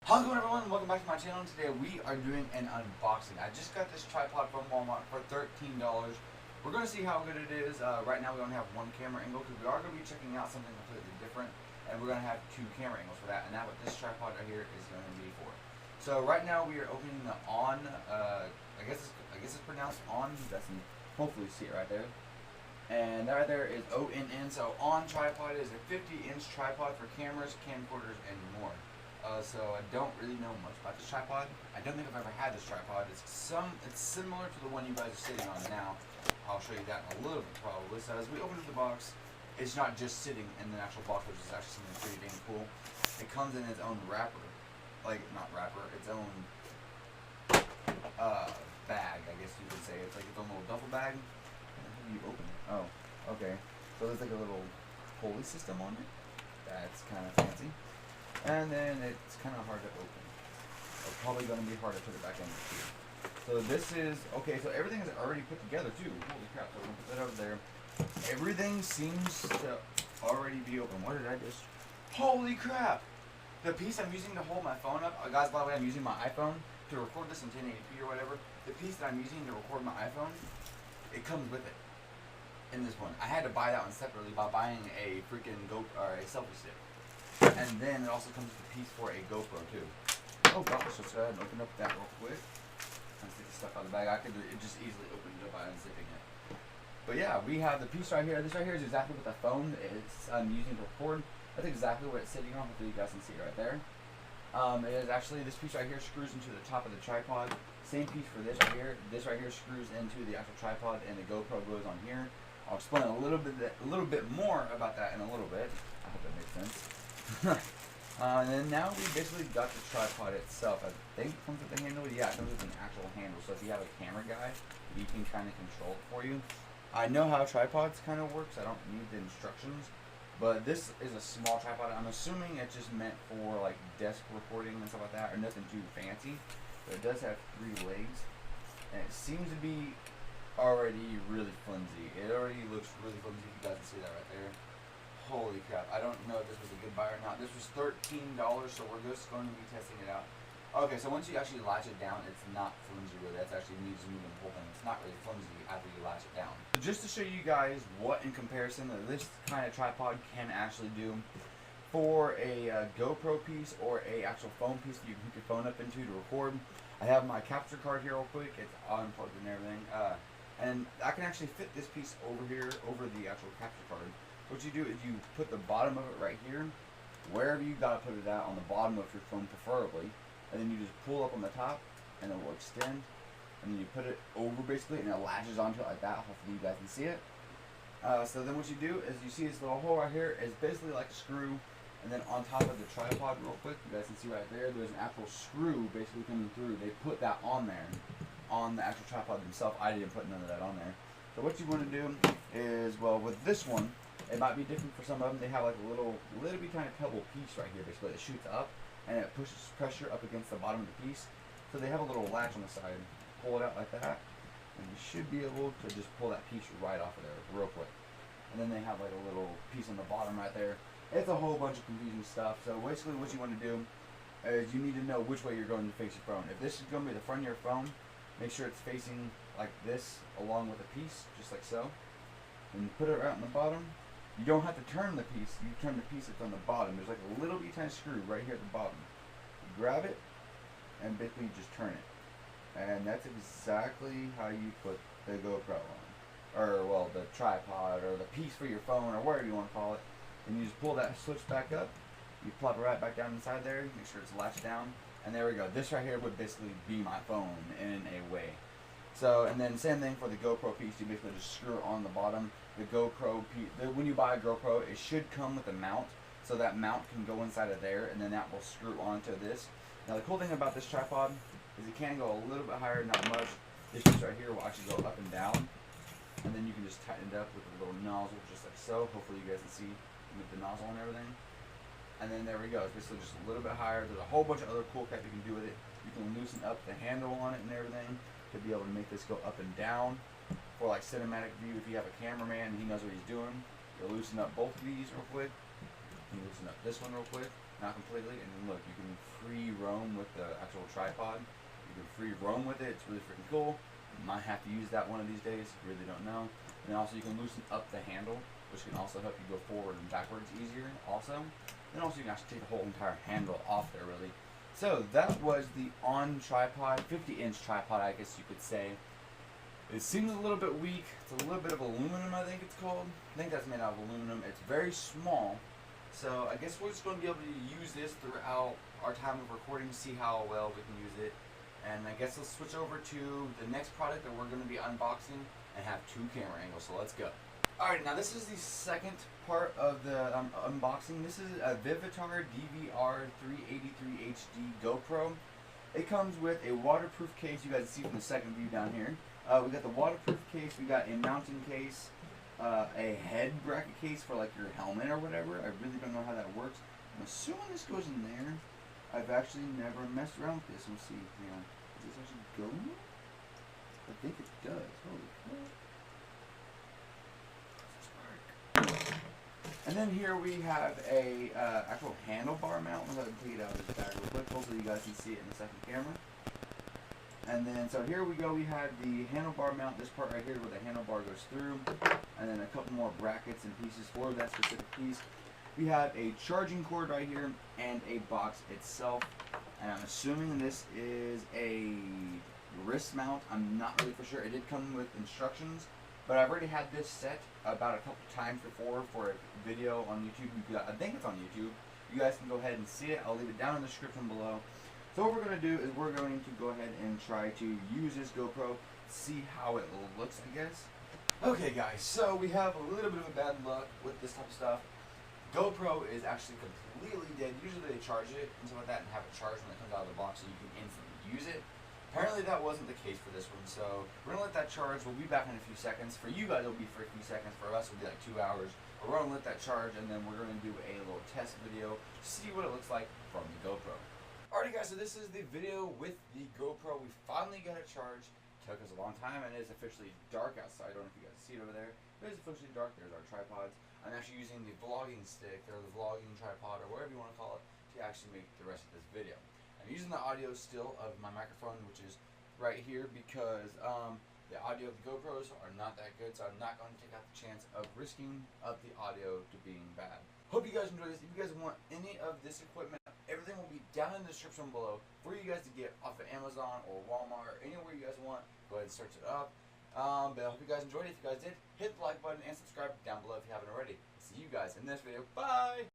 How's it going, everyone? Welcome back to my channel. Today we are doing an unboxing. I just got this tripod from Walmart for $13. We're going to see how good it is. Right now we only have one camera angle because we are going to be checking out something completely different, and we're going to have two camera angles for that, and that's what this tripod right here is going to be for. So right now we are opening the On, I guess it's pronounced On. You guys can hopefully see it right there. And that right there is ONN. So On Tripod is a 50-inch tripod for cameras, camcorders, and more. So I don't really know much about this tripod. I don't think I've ever had this tripod. It's similar to the one you guys are sitting on now. I'll show you that in a little bit probably. So as we open up the box, it's not just sitting in the actual box, which is actually something pretty dang cool. It comes in its own wrapper, not wrapper, its own bag, I guess you could say. It's like its own little duffel bag. How do you open it? Oh, okay. So there's like a little pulley system on it. That's kind of fancy. And then it's kind of hard to open. It's probably going to be hard to put it back in too. So this is, okay, so everything is already put together too. Holy crap, so we're going to put that over there. Everything seems to already be open. What did I just, holy crap! The piece I'm using to hold my phone up, guys, by the way, I'm using my iPhone to record this in 1080p or whatever. The piece that I'm using to record my iPhone, it comes with it in this one. I had to buy that one separately by buying a freaking or a selfie stick. And then it also comes with a piece for a GoPro too. Oh gosh, let's go ahead and open up that real quick. Let's get the stuff out of the bag. I could just easily open it up by unzipping it. But yeah, we have the piece right here. This right here is exactly what the phone is using to record. That's exactly what it's sitting on. Hopefully you guys can see it right there. It is actually, this piece right here screws into the top of the tripod. Same piece for this right here. This right here screws into the actual tripod, and the GoPro goes on here. I'll explain a little bit more about that in a little bit. I hope that makes sense. And then now we basically got the tripod itself. I think it comes with a handle. Yeah, it comes with an actual handle. So if you have a camera guy, he can kind of control it for you. I know how tripods kind of works. I don't need the instructions. But this is a small tripod. I'm assuming it's just meant for like desk recording and stuff like that, or nothing too fancy. But it does have 3 legs, and it seems to be already really flimsy. It already looks really flimsy. If you guys can see that right there. Holy crap, I don't know if this was a good buy or not. This was $13, so we're just going to be testing it out. Okay, so once you actually latch it down, it's not flimsy really. That's actually me just moving the whole thing. It's not really flimsy after you latch it down. Just to show you guys what in comparison that this kind of tripod can actually do for a GoPro piece or a actual phone piece that you can hook your phone up into to record. I have my capture card here real quick. It's unplugged and everything. And I can actually fit this piece over here, over the actual capture card. What you do is you put the bottom of it right here, wherever you gotta put it at, on the bottom of your phone preferably, and then you just pull up on the top, and it will extend, and then you put it over basically, and it latches onto it like that. Hopefully you guys can see it. So then what you do is you see this little hole right here is basically like a screw, and then on top of the tripod real quick, you guys can see right there, there's an actual screw basically coming through. They put that on there, on the actual tripod themselves. I didn't put none of that on there. So what you want to do is, well, with this one, it might be different for some of them. They have like a little bitty kind of pebble piece right here basically that shoots up, and it pushes pressure up against the bottom of the piece. So they have a little latch on the side. Pull it out like that, and you should be able to just pull that piece right off of there real quick. And then they have like a little piece on the bottom right there. It's a whole bunch of confusing stuff. So basically what you want to do is you need to know which way you're going to face your phone. If this is going to be the front of your phone, make sure it's facing like this along with the piece, just like so. And you put it right on the bottom. You don't have to turn the piece. You turn the piece that's on the bottom. There's like a little bitty tiny screw right here at the bottom. You grab it, and basically you just turn it. And that's exactly how you put the GoPro on. Or, well, the tripod, or the piece for your phone, or whatever you want to call it. And you just pull that switch back up. You plop it right back down inside there. Make sure it's latched down. And there we go. This right here would basically be my phone in a way. So, and then same thing for the GoPro piece. You basically just screw it on the bottom. The GoPro piece, when you buy a GoPro, it should come with a mount. So that mount can go inside of there, and then that will screw onto this. Now the cool thing about this tripod is it can go a little bit higher, not much. This piece right here will actually go up and down. And then you can just tighten it up with a little nozzle, just like so. Hopefully you guys can see with the nozzle and everything. And then there we go. It's basically just a little bit higher. There's a whole bunch of other cool crap you can do with it. You can loosen up the handle on it and everything to be able to make this go up and down for like cinematic view. If you have a cameraman and he knows what he's doing, you'll loosen up both of these real quick. You loosen up this one real quick. not completely. And then look, you can free roam with the actual tripod. You can free roam with it. It's really freaking cool. You might have to use that one of these days. Really don't know. And then also you can loosen up the handle, which can also help you go forward and backwards easier. Also, then also you can actually take the whole entire handle off there. Really. So that was the on tripod, 50-inch tripod, I guess you could say. It seems a little bit weak. It's a little bit of aluminum, I think it's called. I think that's made out of aluminum. It's very small. So I guess we're just going to be able to use this throughout our time of recording, see how well we can use it. And I guess let's switch over to the next product that we're going to be unboxing and have 2 camera angles. So let's go. Alright, now this is the second part of the unboxing. This is a Vivitar DVR 383 HD GoPro. It comes with a waterproof case. You guys see from the second view down here. We got the waterproof case. We got a mounting case, a head bracket case for like your helmet or whatever. I really don't know how that works. I'm assuming this goes in there. I've actually never messed around with this. We'll see. Hang on. Does this actually go in there? I think it does. Holy crap. And then here we have a actual handlebar mount. I'm going to take it out of this bag real quick. Hopefully you guys can see it in the second camera. And then, so here we go. We have the handlebar mount. This part right here where the handlebar goes through. And then a couple more brackets and pieces for that specific piece. We have a charging cord right here and a box itself. And I'm assuming this is a wrist mount. I'm not really for sure. It did come with instructions. But I've already had this set about a couple times before for a video on YouTube. I think it's on YouTube. You guys can go ahead and see it. I'll leave it down in the description below. So what we're going to do is we're going to go ahead and try to use this GoPro, see how it looks, I guess. Okay guys, so we have a little bit of a bad luck with this type of stuff. GoPro is actually completely dead. Usually they charge it and stuff like that and have it charged when it comes out of the box so you can instantly use it. Apparently that wasn't the case for this one, so we're going to let that charge. We'll be back in a few seconds. For you guys, it'll be for a few seconds. For us, it'll be like 2 hours. But we're going to let that charge, and then we're going to do a little test video to see what it looks like from the GoPro. Alrighty guys, so this is the video with the GoPro. We finally got it charged. Took us a long time, and it is officially dark outside. I don't know if you guys see it over there. It is officially dark. There's our tripods. I'm actually using the vlogging stick, or the vlogging tripod, or whatever you want to call it, to actually make the rest of this video. I'm using the audio still of my microphone, which is right here, because the audio of the GoPros are not that good, so I'm not going to take out the chance of risking up the audio to being bad. Hope you guys enjoy this. If you guys want any of this equipment, everything will be down in the description below for you guys to get off of Amazon or Walmart or anywhere you guys want. Go ahead and search it up. But I hope you guys enjoyed it. If you guys did, hit the like button and subscribe down below if you haven't already. See you guys in this video. Bye!